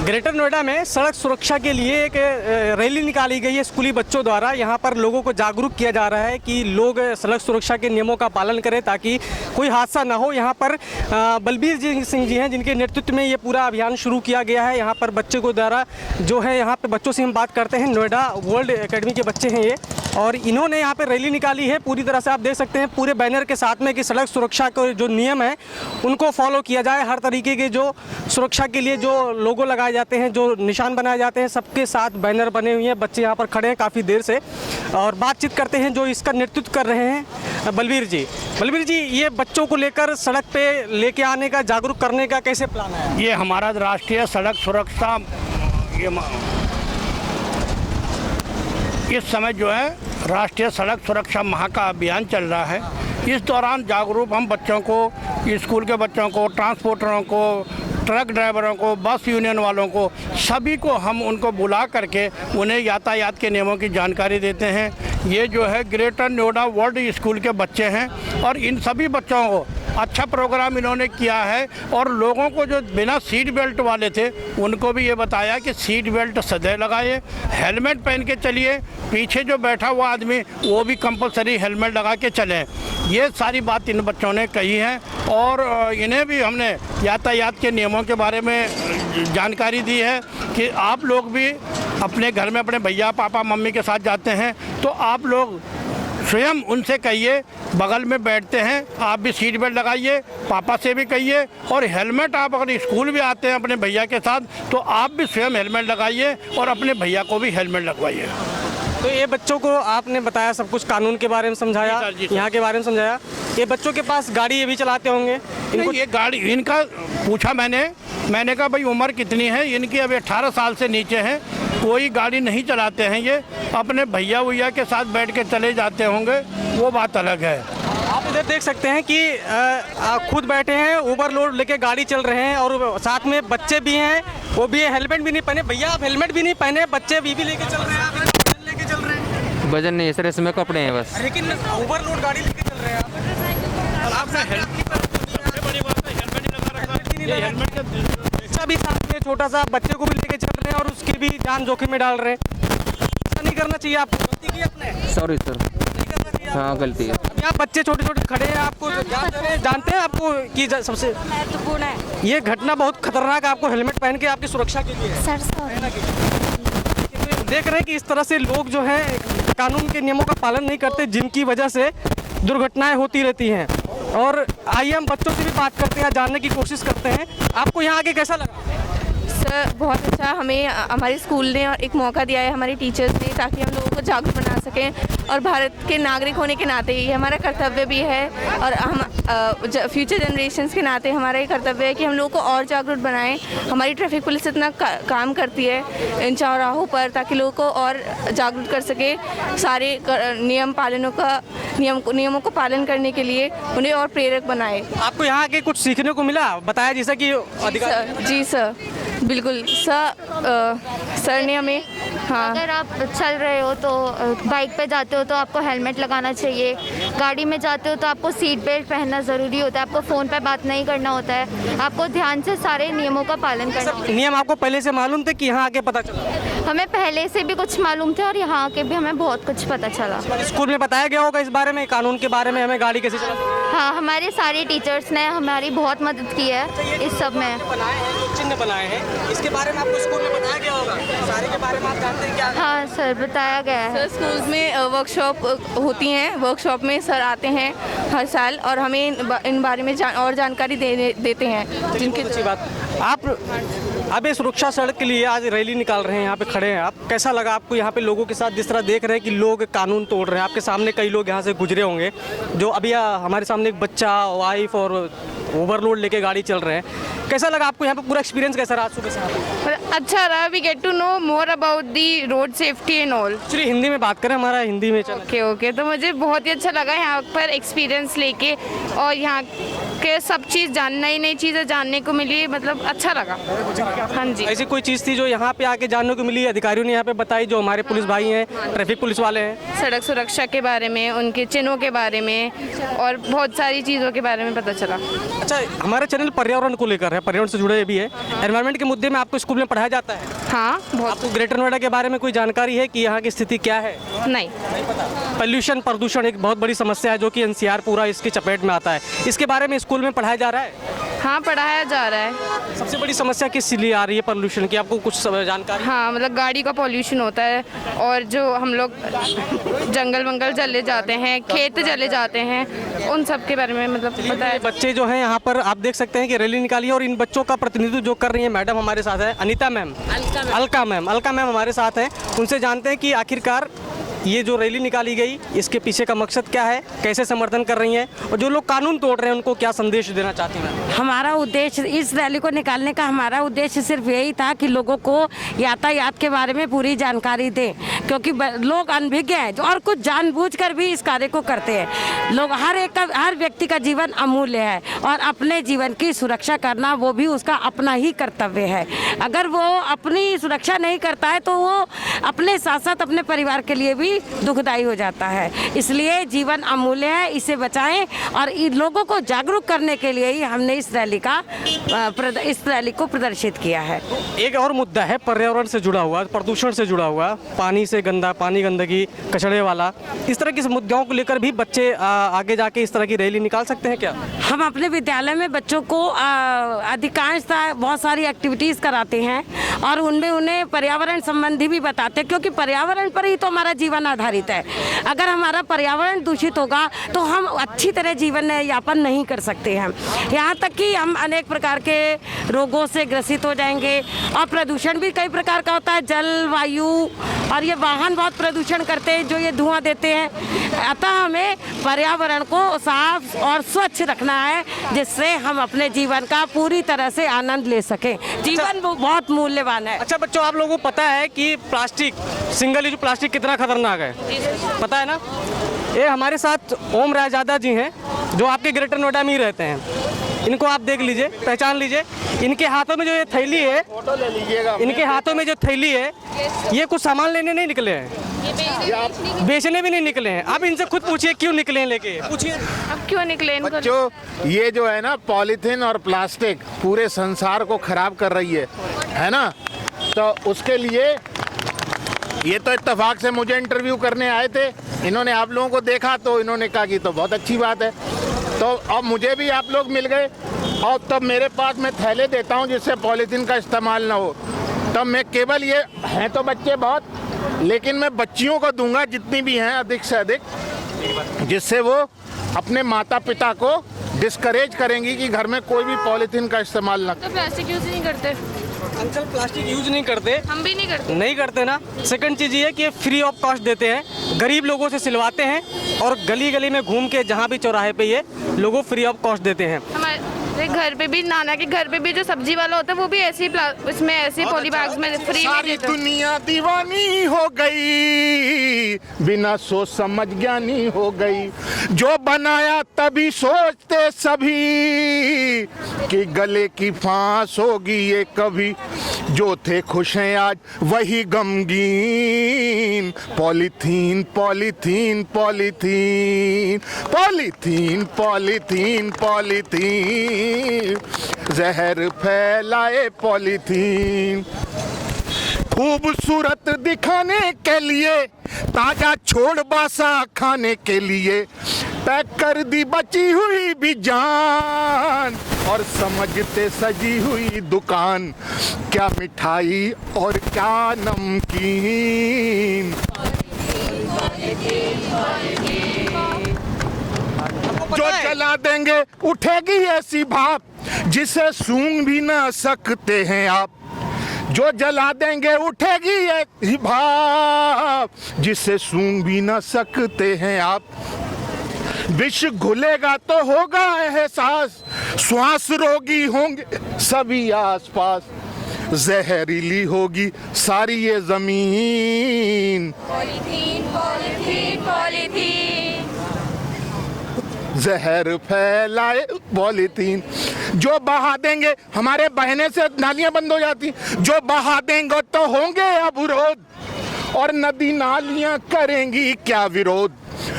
Greater Noida में सड़क सुरक्षा के लिए एक रैली निकाली गई है स्कूली बच्चों द्वारा। यहाँ पर लोगों को जागरूक किया जा रहा है कि लोग सड़क सुरक्षा के नियमों का पालन करें ताकि कोई हादसा ना हो। यहाँ पर बलबीर सिंह जी हैं जिनके नेतृत्व में ये पूरा अभियान शुरू किया गया है। यहाँ पर बच्चे को द्वारा जो है, यहाँ पे बच्चों से हम बात करते हैं। नोएडा वर्ल्ड एकेडमी के बच्चे हैं ये, और इन्होंने यहाँ पे रैली निकाली है। पूरी तरह से आप देख सकते हैं पूरे बैनर के साथ में कि सड़क सुरक्षा के जो नियम है उनको फॉलो किया जाए। हर तरीके के जो सुरक्षा के लिए जो लोगो लगाए जाते हैं, जो निशान बनाए जाते हैं, सबके साथ बैनर बने हुए हैं। बच्चे यहाँ पर खड़े हैं काफ़ी देर से और बातचीत करते हैं। जो इसका नेतृत्व कर रहे हैं बलबीर जी, ये बच्चों को लेकर सड़क पे लेके आने का, जागरूक करने का कैसे प्लान है? ये हमारा राष्ट्रीय सड़क सुरक्षा इस समय जो है राष्ट्रीय सड़क सुरक्षा माह का अभियान चल रहा है। इस दौरान जागरूक हम बच्चों को, स्कूल के बच्चों को, ट्रांसपोर्टरों को, ट्रक ड्राइवरों को, बस यूनियन वालों को, सभी को हम उनको बुला करके उन्हें यातायात के नियमों की जानकारी देते हैं। ये जो है ग्रेटर नोएडा वर्ल्ड स्कूल के बच्चे हैं और इन सभी बच्चों को अच्छा प्रोग्राम इन्होंने किया है। और लोगों को जो बिना सीट बेल्ट वाले थे उनको भी ये बताया कि सीट बेल्ट सदैव लगाइए, हेलमेट पहन के चलिए, पीछे जो बैठा हुआ आदमी वो भी कंपलसरी हेलमेट लगा के चलें। ये सारी बात इन बच्चों ने कही है और इन्हें भी हमने यातायात के नियमों के बारे में जानकारी दी है कि आप लोग भी अपने घर में अपने भैया पापा मम्मी के साथ जाते हैं तो आप लोग स्वयं उनसे कहिए, बगल में बैठते हैं आप भी सीट बेल्ट लगाइए, पापा से भी कहिए। और हेलमेट आप अगर स्कूल भी आते हैं अपने भैया के साथ तो आप भी स्वयं हेलमेट लगाइए और अपने भैया को भी हेलमेट लगवाइए। तो ये बच्चों को आपने बताया, सब कुछ कानून के बारे में समझाया, यहाँ के बारे में समझाया। ये बच्चों के पास गाड़ी ये भी चलाते होंगे? इनको ये गाड़ी इनका पूछा मैंने कहा भाई उम्र कितनी है इनकी? अभी 18 साल से नीचे हैं, कोई गाड़ी नहीं चलाते हैं। ये अपने भैया के साथ बैठ के चले जाते होंगे, वो बात अलग है। आप इधर देख सकते हैं कि खुद बैठे हैं, ओवरलोड लेके गाड़ी चल रहे हैं और साथ में बच्चे भी हैं, वो भी हेलमेट भी नहीं पहने। भैया आप हेलमेट भी नहीं पहने, बच्चे भी लेके चल रहे हैं, आप लेके चल रहे हैं। वजन नहीं है सर, इसमें कपड़े हैं बस। लेकिन ओवरलोड गाड़ी लेके चल रहे हैं आप। बच्चा भी साथ में, छोटा सा बच्चे को भी लेके चल रहे हैं और उसकी भी जान जोखिम में डाल रहे हैं। ऐसा नहीं करना चाहिए आपको। गलती की आपने? Sorry sir. नहीं करना चाहिए। हाँ गलती है। अभी आप बच्चे छोटे खड़े हैं, आपको जानते हैं आपको कि सबसे महत्वपूर्ण है ये घटना बहुत खतरनाक है। आपको हेलमेट पहन के आपकी सुरक्षा के लिए सर। देख रहे हैं कि इस तरह से लोग जो हैं कानून के नियमों का पालन नहीं करते, जिनकी वजह से दुर्घटनाएं होती रहती हैं। और आइए हम बच्चों से भी बात करते हैं, जानने की कोशिश करते हैं। आपको यहाँ आके कैसा लगा? सर बहुत अच्छा, हमें हमारे स्कूल ने एक मौका दिया है, हमारे टीचर्स ने, ताकि हम लोगों को जागरूक बना सकें। और भारत के नागरिक होने के नाते ये हमारा कर्तव्य भी है और हम फ्यूचर जनरेशन्स के नाते हमारा ये कर्तव्य है कि हम लोगों को और जागरूक बनाएं। हमारी ट्रैफिक पुलिस इतना काम करती है इन चौराहों पर ताकि लोगों को और जागरूक कर सके, सारे नियमों को पालन करने के लिए उन्हें और प्रेरक बनाए। आपको यहाँ आके कुछ सीखने को मिला? बताया जैसा कि अधिकारी। जी सर, बिल्कुल सर ने हमें, हाँ, अगर आप चल रहे हो तो बाइक पे जाते हो तो आपको हेलमेट लगाना चाहिए, गाड़ी में जाते हो तो आपको सीट बेल्ट पहनना ज़रूरी होता है, आपको फ़ोन पे बात नहीं करना होता है, आपको ध्यान से सारे नियमों का पालन करना होता है। नियम आपको पहले से मालूम थे कि यहाँ आके पता चला? हमें पहले से भी कुछ मालूम थे और यहाँ आके भी हमें बहुत कुछ पता चला। स्कूल में बताया गया होगा इस बारे में, कानून के बारे में, हमें गाड़ी कैसे चलानी? हाँ, हमारे सारे टीचर्स ने हमारी बहुत मदद की है इस सब में। चिन्ह बनाए हैं, इसके बारे में आपको स्कूल में बताया गया होगा, सारे के बारे में आप जानते हैं क्या? हाँ सर, बताया गया है। सर स्कूल्स में वर्कशॉप होती हैं, वर्कशॉप में सर आते हैं हर साल और हमें इन बारे में और जानकारी देते हैं। जिनकी अच्छी बात। आप अब ये सुरक्षा सड़क के लिए आज रैली निकाल रहे हैं, यहाँ पे खड़े हैं आप, कैसा लगा आपको यहाँ पे लोगों के साथ जिस तरह देख रहे हैं कि लोग कानून तोड़ रहे हैं? आपके सामने कई लोग यहाँ से गुजरे होंगे, जो अभी हमारे सामने एक बच्चा, वाइफ और ओवरलोड लेके गाड़ी चल रहे हैं। कैसा लगा आपको यहाँ पे पूरा एक्सपीरियंस कैसा रहा सुबह से? अच्छा रहा, we get to know more about the road safety and all. Actually Hindi में बात करें, हमारा हिंदी में चल। ओके तो मुझे बहुत ही अच्छा लगा यहाँ पर एक्सपीरियंस लेके और यहाँ के सब चीज़ नई नई चीज़ें जानने को मिली, मतलब अच्छा लगा। हाँ जी। ऐसी कोई चीज़ थी जो यहाँ पे आके जानने को मिली, अधिकारियों ने यहाँ पे बताई, जो हमारे पुलिस भाई हैं, ट्रैफिक पुलिस वाले हैं? सड़क सुरक्षा के बारे में, उनके चिन्हों के बारे में और बहुत सारी चीज़ों के बारे में पता चला। अच्छा, हमारा चैनल पर्यावरण को लेकर है, पर्यावरण से जुड़े भी है, एनवायरनमेंट के मुद्दे में आपको स्कूल में पढ़ाया जाता है? हाँ, बहुत। आपको ग्रेटर नोएडा के बारे में कोई जानकारी है कि यहाँ की स्थिति क्या है? नहीं। पोल्यूशन, प्रदूषण एक बहुत बड़ी समस्या है जो कि एनसीआर पूरा इसकी चपेट में आता है, इसके बारे में स्कूल में पढ़ाया जा रहा है? हाँ, पढ़ाया जा रहा है। सबसे बड़ी समस्या किस लिए आ रही है पोल्यूशन की, आपको कुछ जानकारी? हाँ, मतलब गाड़ी का पॉल्यूशन होता है और जो हम लोग जंगल वंगल जले जाते हैं, खेत जले जाते हैं, उन सब के बारे में मतलब पता है। बच्चे जो हैं यहाँ पर आप देख सकते हैं कि रैली निकाली है और इन बच्चों का प्रतिनिधित्व जो कर रही है मैडम हमारे साथ है, अनीता मैम, अलका मैम हमारे साथ हैं। उनसे जानते हैं कि आखिरकार ये जो रैली निकाली गई इसके पीछे का मकसद क्या है, कैसे समर्थन कर रही हैं और जो लोग कानून तोड़ रहे हैं उनको क्या संदेश देना चाहती हैं? हमारा उद्देश्य, इस रैली को निकालने का हमारा उद्देश्य सिर्फ यही था कि लोगों को यातायात के बारे में पूरी जानकारी दें, क्योंकि लोग अनभिज्ञ हैं और कुछ जानबूझकर भी इस कार्य को करते हैं। लोग हर व्यक्ति का जीवन अमूल्य है और अपने जीवन की सुरक्षा करना वो भी उसका अपना ही कर्तव्य है। अगर वो अपनी सुरक्षा नहीं करता है तो वो अपने साथ साथ अपने परिवार के लिए भी दुखदाई हो जाता है। इसलिए जीवन अमूल्य है, इसे बचाएं और इन लोगों को जागरूक करने के लिए ही हमने इस रैली को प्रदर्शित किया है। एक और मुद्दा है पर्यावरण से जुड़ा हुआ, प्रदूषण से जुड़ा हुआ, पानी से गंदा पानी, गंदगी, कचड़े वाला, इस तरह के मुद्दों को लेकर भी बच्चे आगे जाके इस तरह की रैली निकाल सकते हैं क्या? हम अपने विद्यालय में बच्चों को अधिकांशतः बहुत सारी एक्टिविटीज़ कराते हैं और उनमें उन्हें पर्यावरण संबंधी भी बताते हैं, क्योंकि पर्यावरण पर ही तो हमारा जीवन आधारित है। अगर हमारा पर्यावरण दूषित होगा तो हम अच्छी तरह जीवन यापन नहीं कर सकते हैं। यहाँ तक कि हम अनेक प्रकार के रोगों से ग्रसित हो जाएंगे और प्रदूषण भी कई प्रकार का होता है, जल, वायु, और ये वाहन बहुत प्रदूषण करते हैं जो ये धुआं देते हैं। अतः हमें पर्यावरण को साफ और स्वच्छ रखना है जिससे हम अपने जीवन का पूरी तरह से आनंद ले सकें। जीवन बहुत मूल्यवान है। अच्छा बच्चों, आप लोगों को पता है कि प्लास्टिक, सिंगल यूज प्लास्टिक कितना खतरनाक है, पता है ना? ये हमारे साथ ओम रायजादा जी हैं जो आपके ग्रेटर नोएडा में ही रहते हैं। इनको आप देख लीजिए, पहचान लीजिए। इनके हाथों में जो ये थैली है, इनके हाथों में जो थैली है, ये कुछ सामान लेने नहीं निकले हैं, बेचने भी नहीं निकले हैं। आप इनसे खुद पूछिए क्यों निकले हैं, लेके पूछिए अब क्यों निकले इनको? बच्चों, ये जो है ना पॉलीथीन और प्लास्टिक पूरे संसार को खराब कर रही है ना? तो उसके लिए ये तो इत्तेफाक से मुझे इंटरव्यू करने आए थे, इन्होंने आप लोगों को देखा तो इन्होंने कहा कि तो बहुत अच्छी बात है। तो अब मुझे भी आप लोग मिल गए और तब मेरे पास मैं थैले देता हूँ जिससे पॉलीथीन का इस्तेमाल ना हो। तब मैं केवल ये हैं तो बच्चे बहुत, लेकिन मैं बच्चियों को दूंगा जितनी भी हैं अधिक से अधिक, जिससे वो अपने माता पिता को डिस्करेज करेंगी कि घर में कोई भी पॉलीथीन का इस्तेमाल ना तो प्लास्टिक यूज नहीं करते? अंकल प्लास्टिक यूज नहीं करते, हम भी नहीं करते ना। सेकंड चीज़ ये कि फ्री ऑफ कॉस्ट देते हैं, गरीब लोगों से सिलवाते हैं और गली गली में घूम के जहाँ भी चौराहे पे ये लोगों फ्री ऑफ कॉस्ट देते हैं। हमारे घर पे भी, नाना के घर पे भी जो सब्जी वाला होता है वो भी ऐसे इसमें ऐसे पॉली बैग्स में फ्री में सारी देते हैं। दुनिया दीवानी हो गई, बिना सोच समझ ज्ञानी हो गई, जो बनाया तभी सोचते सभी कि गले की फांस होगी ये कभी, जो थे खुश हैं आज वही गमगीन, polythene polythene polythene polythene polythene polythene, जहर फैलाए पॉलीथीन। खूबसूरत दिखाने के लिए, ताजा छोड़ बासा खाने के लिए, पैक कर दी बची हुई भी जान और समझते सजी हुई दुकान, क्या मिठाई और क्या नमकीन। जो जला देंगे उठेगी ऐसी भाप जिसे सूंघ भी ना सकते हैं आप, जो जला देंगे उठेगी ऐसी भाप जिसे सूंघ भी ना सकते हैं आप। विष घुलेगा तो होगा एहसास, श्वास रोगी होंगे सभी आसपास, जहरीली होगी सारी ये जमीन। Polythene polythene polythene. जहर फैलाए पॉलीथीन। जो बहा देंगे, हमारे बहने से नालियां बंद हो जाती, जो बहा देंगे तो होंगे अवरोध, और नदी नालियां करेंगी क्या विरोध।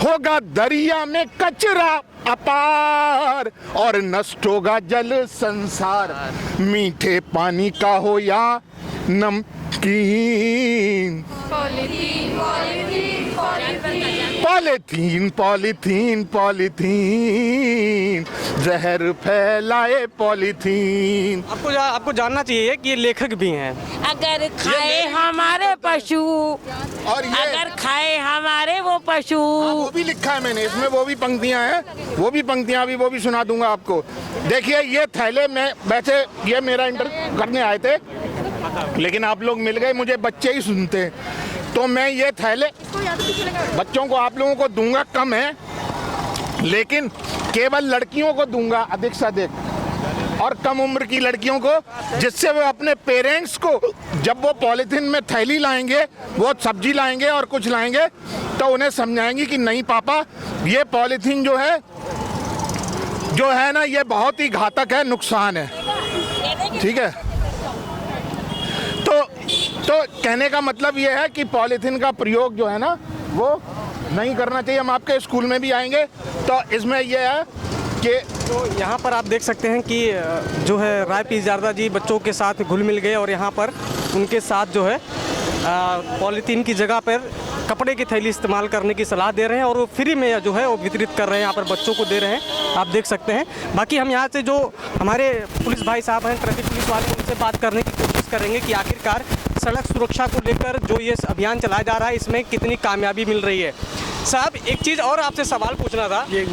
होगा दरिया में कचरा अपार, और नष्ट होगा जल संसार। मीठे पानी का हो या नमकीन, पॉलीथीन पॉलीथीन पॉलीथीन, जहर फैलाए पॉलीथीन। आपको जानना चाहिए कि ये लेखक भी हैं। अगर खाए हमारे पशु, और ये अगर खाए हमारे वो पशु। वो भी लिखा है मैंने, इसमें वो भी पंक्तियां हैं, वो भी पंक्तियां अभी वो भी सुना दूंगा आपको। देखिए ये थैले में, वैसे ये मेरा इंटरव्यू करने आए थे, लेकिन आप लोग मिल गए, मुझे बच्चे ही सुनते हैं, तो मैं ये थैले बच्चों को आप लोगों को दूंगा, कम है, लेकिन केवल लड़कियों को दूंगा अधिक से अधिक, और कम उम्र की लड़कियों को, जिससे वो अपने पेरेंट्स को जब वो पॉलीथीन में थैली लाएंगे, वो सब्जी लाएंगे और कुछ लाएंगे, तो उन्हें समझाएंगे कि नहीं पापा, ये पॉलीथीन जो है ना, ये बहुत ही घातक है, नुकसान है। ठीक है, तो कहने का मतलब ये है कि पॉलीथीन का प्रयोग जो है ना, वो नहीं करना चाहिए। हम आपके स्कूल में भी आएंगे, तो इसमें ये है कि तो यहाँ पर आप देख सकते हैं कि जो है राय पीरजादा जी बच्चों के साथ घुल मिल गए, और यहाँ पर उनके साथ जो है पॉलीथीन की जगह पर कपड़े की थैली इस्तेमाल करने की सलाह दे रहे हैं, और वो फ्री में जो है वो वितरित कर रहे हैं, यहाँ पर बच्चों को दे रहे हैं, आप देख सकते हैं। बाकी हम यहाँ से जो हमारे पुलिस भाई साहब हैं, ट्रैफिक पुलिस वाले, उनसे बात करने की कोशिश करेंगे कि आखिरकार सड़क सुरक्षा को लेकर जो ये अभियान चलाया जा रहा है, इसमें कितनी कामयाबी मिल रही है। साहब एक चीज़ और आपसे सवाल पूछना था कि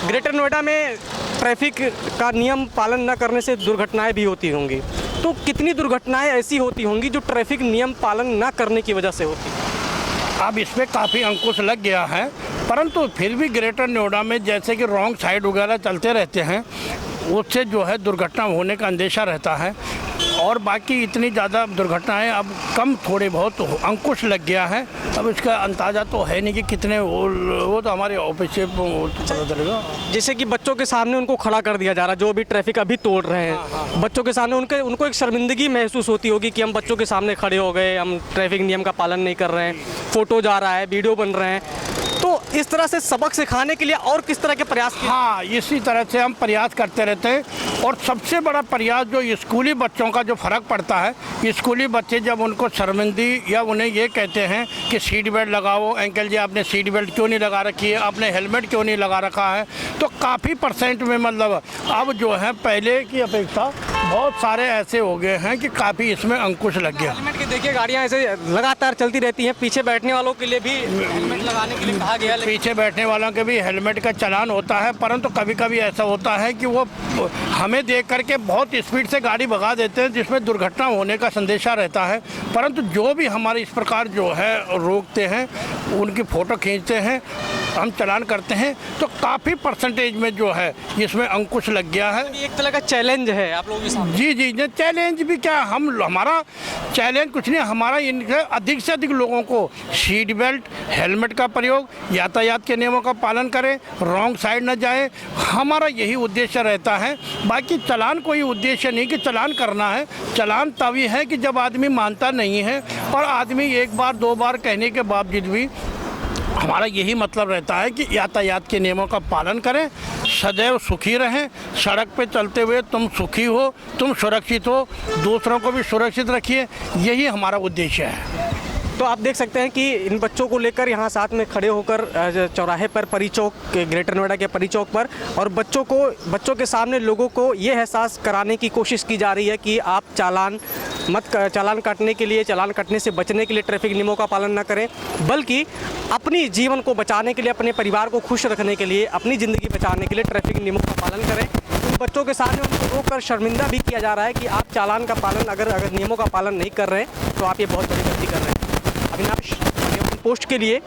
ग्रेटर नोएडा में ट्रैफिक का नियम पालन न करने से दुर्घटनाएं भी होती होंगी, तो कितनी दुर्घटनाएं ऐसी होती होंगी जो ट्रैफिक नियम पालन न करने की वजह से होती? अब इसमें काफ़ी अंकुश लग गया है, परंतु फिर भी ग्रेटर नोएडा में जैसे कि रॉन्ग साइड वगैरह चलते रहते हैं, उससे जो है दुर्घटना होने का अंदेशा रहता है। और बाकी इतनी ज़्यादा दुर्घटनाएं अब कम, थोड़े बहुत अंकुश लग गया है। अब इसका अंदाज़ा तो है नहीं कि कितने, वो तो हमारे ऑफिस से पता चलेगा। जैसे कि बच्चों के सामने उनको खड़ा कर दिया जा रहा है, जो भी ट्रैफिक अभी तोड़ रहे हैं, बच्चों के सामने उनको एक शर्मिंदगी महसूस होती होगी कि हम बच्चों के सामने खड़े हो गए, हम ट्रैफिक नियम का पालन नहीं कर रहे हैं, फ़ोटो जा रहा है, वीडियो बन रहे हैं। तो इस तरह से सबक सिखाने के लिए और किस तरह के प्रयास? हाँ, इसी तरह से हम प्रयास करते रहते हैं। और सबसे बड़ा प्रयास जो स्कूली बच्चों का जो फ़र्क पड़ता है, स्कूली बच्चे जब उनको शर्मिंदगी या उन्हें ये कहते हैं कि सीट बेल्ट लगाओ, अंकल जी आपने सीट बेल्ट क्यों नहीं लगा रखी है, आपने हेलमेट क्यों नहीं लगा रखा है, तो काफ़ी % में मतलब अब जो है पहले की अपेक्षा बहुत सारे ऐसे हो गए हैं कि काफ़ी इसमें अंकुश लग गया। हेलमेट की देखिए गाड़ियाँ ऐसे लगातार चलती रहती हैं, पीछे बैठने वालों के लिए भी हेलमेट लगाने के लिए कहा गया, पीछे बैठने वालों के भी हेलमेट का चालान होता है, परंतु कभी कभी ऐसा होता है कि वो हमें देख करके बहुत स्पीड से गाड़ी भगा देते हैं, जिसमें दुर्घटना होने का संदेशा रहता है। परंतु जो भी हमारे इस प्रकार जो है रोकते हैं, उनकी फ़ोटो खींचते हैं, हम चालान करते हैं, तो काफ़ी % में जो है इसमें अंकुश लग गया है। एक तरह का चैलेंज है आप लोगों के सामने। जी, चैलेंज भी क्या, हमारा चैलेंज कुछ नहीं, हमारा इनके अधिक से अधिक लोगों को सीट बेल्ट, हेलमेट का प्रयोग, यातायात के नियमों का पालन करें, रॉन्ग साइड न जाए, हमारा यही उद्देश्य रहता है। बाकी चालान कोई उद्देश्य नहीं कि चालान करना है। चालान तभी है कि जब आदमी मानता नहीं है, और आदमी एक बार 2 बार कहने के बावजूद भी, हमारा यही मतलब रहता है कि यातायात के नियमों का पालन करें, सदैव सुखी रहें। सड़क पे चलते हुए तुम सुखी हो, तुम सुरक्षित हो, दूसरों को भी सुरक्षित रखिए, यही हमारा उद्देश्य है। तो आप देख सकते हैं कि इन बच्चों को लेकर यहाँ साथ में खड़े होकर चौराहे पर, परी चौक, ग्रेटर नोएडा के परी चौक पर, और बच्चों के सामने लोगों को ये एहसास कराने की कोशिश की जा रही है कि आप चालान कटने से बचने के लिए ट्रैफिक नियमों का पालन न करें, बल्कि अपनी जीवन को बचाने के लिए, अपने परिवार को खुश रखने के लिए, अपनी ज़िंदगी बचाने के लिए ट्रैफिक नियमों का पालन करें। उन बच्चों के सामने उनको रोक कर शर्मिंदा भी किया जा रहा है कि आप चालान का पालन, अगर नियमों का पालन नहीं कर रहे हैं, तो आप ये बहुत बड़ी गलती कर रहे हैं। अविनाश, पोस्ट के लिए